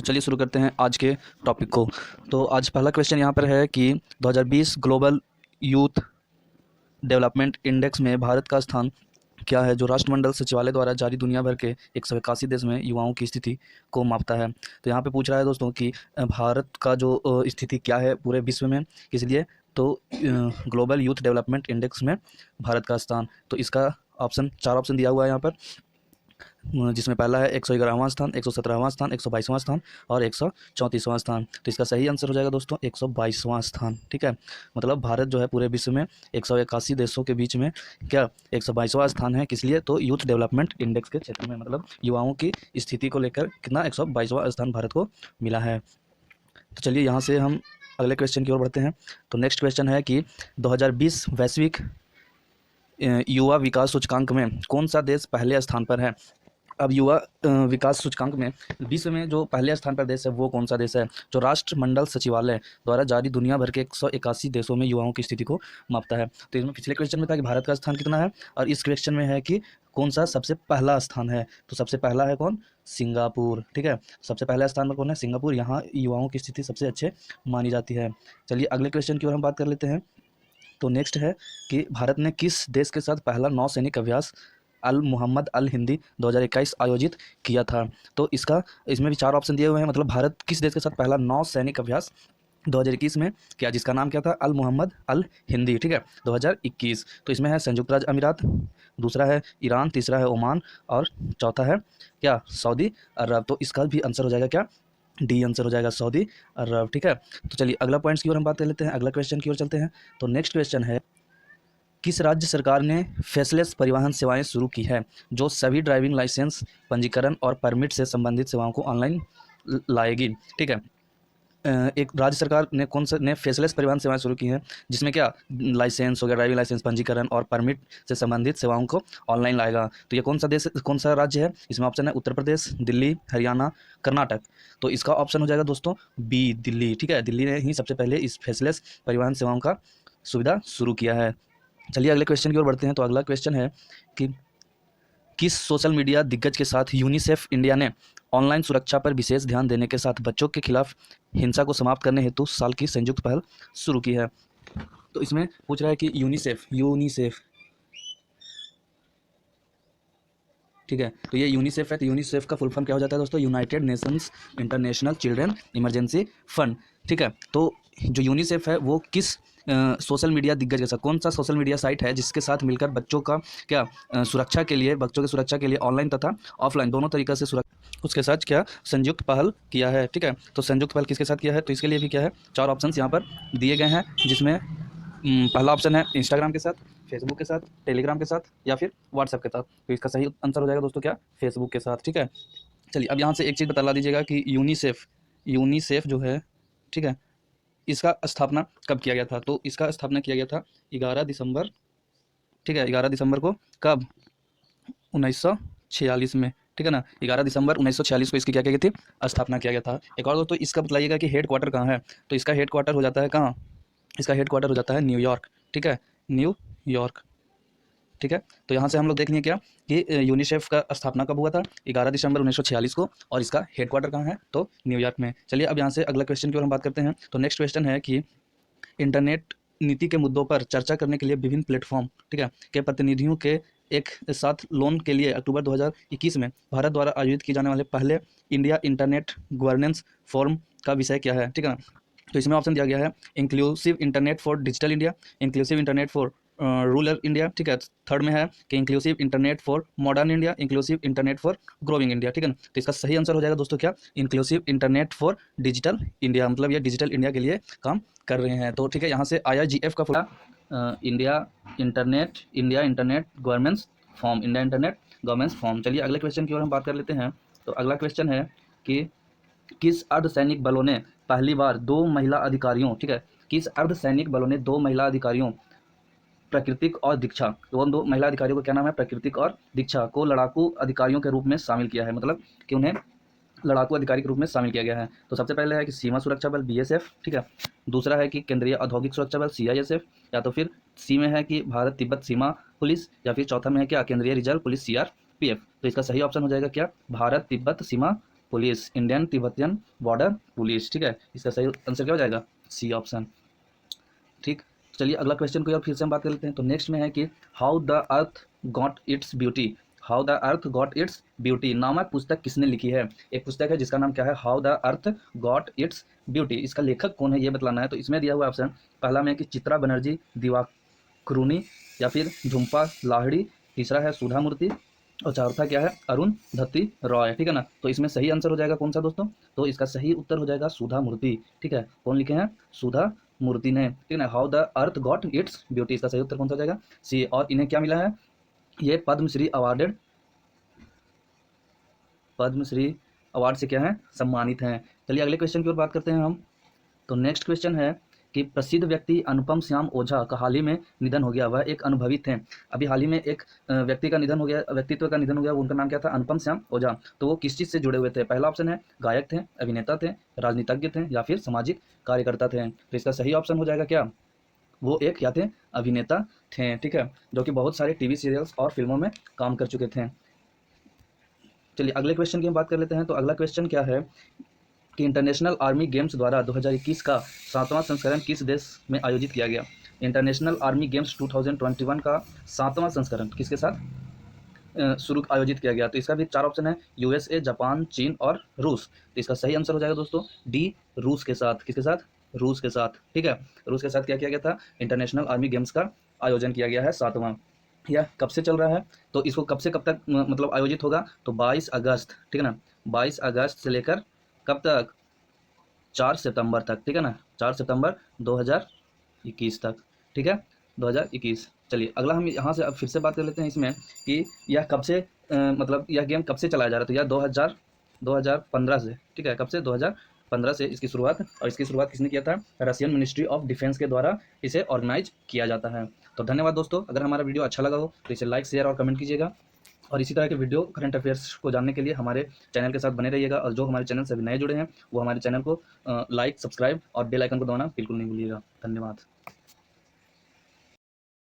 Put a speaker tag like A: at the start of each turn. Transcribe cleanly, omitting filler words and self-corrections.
A: तो चलिए शुरू करते हैं आज के टॉपिक को। तो आज पहला क्वेश्चन यहाँ पर है कि 2020 ग्लोबल यूथ डेवलपमेंट इंडेक्स में भारत का स्थान क्या है, जो राष्ट्रमंडल सचिवालय द्वारा जारी दुनिया भर के 181 देश में युवाओं की स्थिति को मापता है। तो यहाँ पे पूछ रहा है दोस्तों कि भारत का जो स्थिति क्या है पूरे विश्व में, इसलिए तो ग्लोबल यूथ डेवलपमेंट इंडेक्स में भारत का स्थान, तो इसका चार ऑप्शन दिया हुआ है यहाँ पर, जिसमें पहला है 111वां स्थान, 117वां स्थान, 122वां स्थान और 134वां स्थान। तो इसका सही आंसर हो जाएगा दोस्तों 122वां स्थान। ठीक है, मतलब भारत जो है पूरे विश्व में 181 देशों के बीच में क्या 122वां स्थान है। किस लिए? तो यूथ डेवलपमेंट इंडेक्स के क्षेत्र में, मतलब युवाओं की स्थिति को लेकर कितना 122वां स्थान भारत को मिला है। तो चलिए यहाँ से हम अगले क्वेश्चन की ओर बढ़ते हैं। तो नेक्स्ट क्वेश्चन है कि 2020 वैश्विक युवा विकास सूचकांक में कौन सा देश पहले स्थान पर है। अब युवा विकास सूचकांक में विश्व में जो पहले स्थान पर देश है वो कौन सा देश है, जो राष्ट्रमंडल सचिवालय द्वारा जारी दुनिया भर के 181 देशों में युवाओं की स्थिति को मापता है। तो इसमें पिछले क्वेश्चन में था कि भारत का स्थान कितना है, और इस क्वेश्चन में है कि कौन सा सबसे पहला स्थान है। तो सबसे पहला है कौन? सिंगापुर। ठीक है, सबसे पहला स्थान पर कौन है? सिंगापुर। यहाँ युवाओं की स्थिति सबसे अच्छे मानी जाती है। चलिए अगले क्वेश्चन की ओर हम बात कर लेते हैं। तो नेक्स्ट है कि भारत ने किस देश के साथ पहला नौसैनिक अभ्यास अल मोहम्मद अल हिंदी 2021 आयोजित किया था। तो इसमें भी चार ऑप्शन दिए हुए हैं, मतलब भारत किस देश के साथ पहला नौसैनिक अभ्यास 2021 में किया, जिसका नाम क्या था? अल मोहम्मद अल हिंदी। ठीक है, 2021। तो इसमें है संयुक्त राज्य अमीरात, दूसरा है ईरान, तीसरा है ओमान और चौथा है क्या? सऊदी अरब। तो इसका भी आंसर हो जाएगा क्या? डी आंसर हो जाएगा, सऊदी अरब। ठीक है, तो चलिए अगला पॉइंट्स की ओर हम बात कर लेते हैं, अगला क्वेश्चन की ओर चलते हैं। तो नेक्स्ट क्वेश्चन है, किस राज्य सरकार ने फेसलेस परिवहन सेवाएं शुरू की है, जो सभी ड्राइविंग लाइसेंस, पंजीकरण और परमिट से संबंधित सेवाओं को ऑनलाइन लाएगी। ठीक है, एक राज्य सरकार ने कौन सा ने फेसलेस परिवहन सेवाएं शुरू की हैं, जिसमें क्या लाइसेंस हो गया, ड्राइविंग लाइसेंस, पंजीकरण और परमिट से संबंधित सेवाओं को ऑनलाइन लाएगा। तो ये कौन सा देश, कौन सा राज्य है? इसमें ऑप्शन है उत्तर प्रदेश, दिल्ली, हरियाणा, कर्नाटक। तो इसका ऑप्शन हो जाएगा दोस्तों बी, दिल्ली। ठीक है, दिल्ली ने ही सबसे पहले इस फेसलेस परिवहन सेवाओं का सुविधा शुरू किया है। चलिए अगले क्वेश्चन की ओर बढ़ते हैं। तो अगला क्वेश्चन है कि किस सोशल मीडिया दिग्गज के साथ यूनिसेफ इंडिया ने ऑनलाइन सुरक्षा पर विशेष ध्यान देने के साथ बच्चों के खिलाफ हिंसा को समाप्त करने हेतु साल की संयुक्त पहल शुरू की है। तो इसमें पूछ रहा है कि यूनिसेफ ठीक है, तो ये यूनिसेफ है। तो यूनिसेफ का फुल फॉर्म क्या हो जाता है दोस्तों? United Nations international children emergency fund. ठीक है, तो जो यूनिसेफ है वो किस सोशल मीडिया दिग्गज के साथ, कौन सा सोशल मीडिया साइट है जिसके साथ मिलकर बच्चों का क्या सुरक्षा के लिए, बच्चों की सुरक्षा के लिए ऑनलाइन तथा ऑफलाइन दोनों तरीक़े से सुरक्षा, उसके साथ क्या संयुक्त पहल किया है। ठीक है, तो संयुक्त पहल किसके साथ किया है? तो इसके लिए भी क्या है, चार ऑप्शंस यहाँ पर दिए गए हैं, जिसमें पहला ऑप्शन है इंस्टाग्राम के साथ, फेसबुक के साथ, टेलीग्राम के साथ या फिर व्हाट्सएप के साथ। तो इसका सही आंसर हो जाएगा दोस्तों क्या? फेसबुक के साथ। ठीक है, चलिए अब यहाँ से एक चीज़ बता दीजिएगा कि यूनिसेफ जो है, ठीक है, इसका स्थापना कब किया गया था? तो इसका स्थापना किया गया था 11 दिसंबर। ठीक है, 11 दिसंबर को कब? 1946 में। ठीक है ना, 11 दिसंबर 1946 को इसकी क्या गई थी? स्थापना किया गया था। एक और दोस्तों इसका बताइएगा कि हेड क्वार्टर कहाँ है? तो इसका हेड क्वार्टर हो जाता है कहाँ? इसका हेड क्वार्टर हो जाता है न्यूयॉर्क। ठीक है, न्यूयॉर्क। ठीक है, तो यहाँ से हम लोग देख लें क्या कि यूनिसेफ का स्थापना कब हुआ था? 11 दिसंबर 1946 को, और इसका हेड क्वार्टर कहाँ है? तो न्यूयॉर्क में। चलिए अब यहाँ से अगला क्वेश्चन की ओर हम बात करते हैं। तो नेक्स्ट क्वेश्चन है कि इंटरनेट नीति के मुद्दों पर चर्चा करने के लिए विभिन्न प्लेटफॉर्म, ठीक है, के प्रतिनिधियों के एक साथ लोन के लिए अक्टूबर 2021 में भारत द्वारा आयोजित किए जाने वाले पहले इंडिया इंटरनेट गवर्नेंस फोरम का विषय क्या है? ठीक है ना, तो इसमें ऑप्शन दिया गया है inclusive internet for digital India, inclusive internet for rural India. ठीक है, थर्ड में है कि inclusive internet for modern India, inclusive internet for growing India. ठीक है ना, तो इसका सही आंसर हो जाएगा दोस्तों क्या? Inclusive internet for digital India, मतलब ये डिजिटल इंडिया के लिए काम कर रहे हैं। तो ठीक है, यहाँ से IIGF का पूरा India internet governance form, India internet governance form. चलिए अगले क्वेश्चन की ओर हम बात कर लेते हैं। तो अगला क्वेश्चन है कि किस अर्धसैनिक बलों ने पहली बार 2 महिला अधिकारियों, ठीक है, किस अर्धसैनिक बलों ने 2 महिला अधिकारियों प्राकृतिक और दीक्षा, तो उन 2 महिला अधिकारियों को क्या नाम है? प्राकृतिक और दीक्षा को लड़ाकू अधिकारियों के रूप में शामिल किया है, मतलब कि उन्हें लड़ाकू अधिकारी के रूप में शामिल किया गया है। तो सबसे पहले है कि सीमा सुरक्षा बल BSF। ठीक है, दूसरा है कि केंद्रीय औद्योगिक सुरक्षा बल CISF, या तो फिर सी में है कि भारत तिब्बत सीमा पुलिस, या फिर चौथा में है क्या? केंद्रीय रिजर्व पुलिस CRPF। तो इसका सही ऑप्शन हो जाएगा क्या? भारत तिब्बत सीमा police, Indian Tibetan border police. ठीक है, इसका सही आंसर क्या हो जाएगा? C option. ठीक, चलिए अगला क्वेश्चन को और फिर से हम बात कर लेते हैं। तो नेक्स्ट में है कि how the earth got its beauty, how the earth got its beauty नामक पुस्तक किसने लिखी है? एक पुस्तक है जिसका नाम क्या है? How the earth got its beauty. इसका लेखक कौन है ये बतलाना है। तो इसमें दिया हुआ ऑप्शन पहला में कि चित्रा बनर्जी, दिवाकरुणी या फिर झुम्पा लाहिड़ी, तीसरा है सुधा मूर्ति और चौथा क्या है? अरुंधति रॉय। ठीक है ना, तो इसमें सही आंसर हो जाएगा कौन सा दोस्तों? तो इसका सही उत्तर हो जाएगा सुधा मूर्ति। ठीक है, कौन लिखे हैं? सुधा मूर्ति ने। ठीक है ना, how the earth got its beauty, इसका सही उत्तर कौन सा हो जाएगा? सी। और इन्हें क्या मिला है? ये पद्मश्री अवार्डेड, पद्मश्री अवार्ड से क्या है? सम्मानित हैं। चलिए अगले क्वेश्चन की ओर बात करते हैं हम। तो नेक्स्ट क्वेश्चन है कि प्रसिद्ध व्यक्ति अनुपम श्याम ओझा का हाल ही में निधन हो गया, वह एक अनुभवी थे। अभी हाल ही में एक व्यक्ति का निधन हो गया, व्यक्तित्व का निधन हो गया, उनका नाम क्या था? अनुपम श्याम ओझा। तो वो किस चीज़ से जुड़े हुए थे? पहला ऑप्शन है गायक थे, अभिनेता थे, राजनीतिज्ञ थे या फिर सामाजिक कार्यकर्ता थे। तो इसका सही ऑप्शन हो जाएगा क्या? वो एक क्या थे? अभिनेता थे। ठीक है, जो कि बहुत सारे टीवी सीरियल्स और फिल्मों में काम कर चुके थे। चलिए अगले क्वेश्चन की हम बात कर लेते हैं। तो अगला क्वेश्चन क्या है कि इंटरनेशनल आर्मी गेम्स द्वारा 2021 का 7वां संस्करण किस देश में आयोजित किया गया? इंटरनेशनल आर्मी गेम्स 2021 का 7वां संस्करण किसके साथ शुरू आयोजित किया गया? तो इसका भी 4 ऑप्शन है, यूएसए, जापान, चीन और रूस। तो इसका सही आंसर हो जाएगा दोस्तों डी, रूस के साथ। किसके साथ? रूस के साथ। ठीक है, रूस के साथ क्या किया गया था? इंटरनेशनल आर्मी गेम्स का आयोजन किया गया है 7वां। यह कब से चल रहा है? तो इसको कब से कब तक मतलब आयोजित होगा? तो 22 अगस्त। ठीक है ना, 22 अगस्त से लेकर कब तक? 4 सितंबर तक। ठीक है ना, 4 सितंबर 2021 तक। ठीक है, 2021। चलिए अगला हम यहाँ से अब फिर से बात कर लेते हैं इसमें कि यह कब से मतलब यह गेम कब से चलाया जा रहा था? तो यह 2015 से। ठीक है, कब से? 2015 से इसकी शुरुआत, और इसकी शुरुआत किसने किया था? रशियन मिनिस्ट्री ऑफ डिफेंस के द्वारा इसे ऑर्गेनाइज किया जाता है। तो धन्यवाद दोस्तों, अगर हमारा वीडियो अच्छा लगा हो तो इसे लाइक, शेयर और कमेंट कीजिएगा। और इसी तरह के वीडियो करंट अफेयर्स को जानने के लिए हमारे चैनल के साथ बने रहिएगा। और जो हमारे चैनल से अभी नए जुड़े हैं वो हमारे चैनल को लाइक, सब्सक्राइब और बेल आइकन को दबाना बिल्कुल नहीं भूलिएगा। धन्यवाद।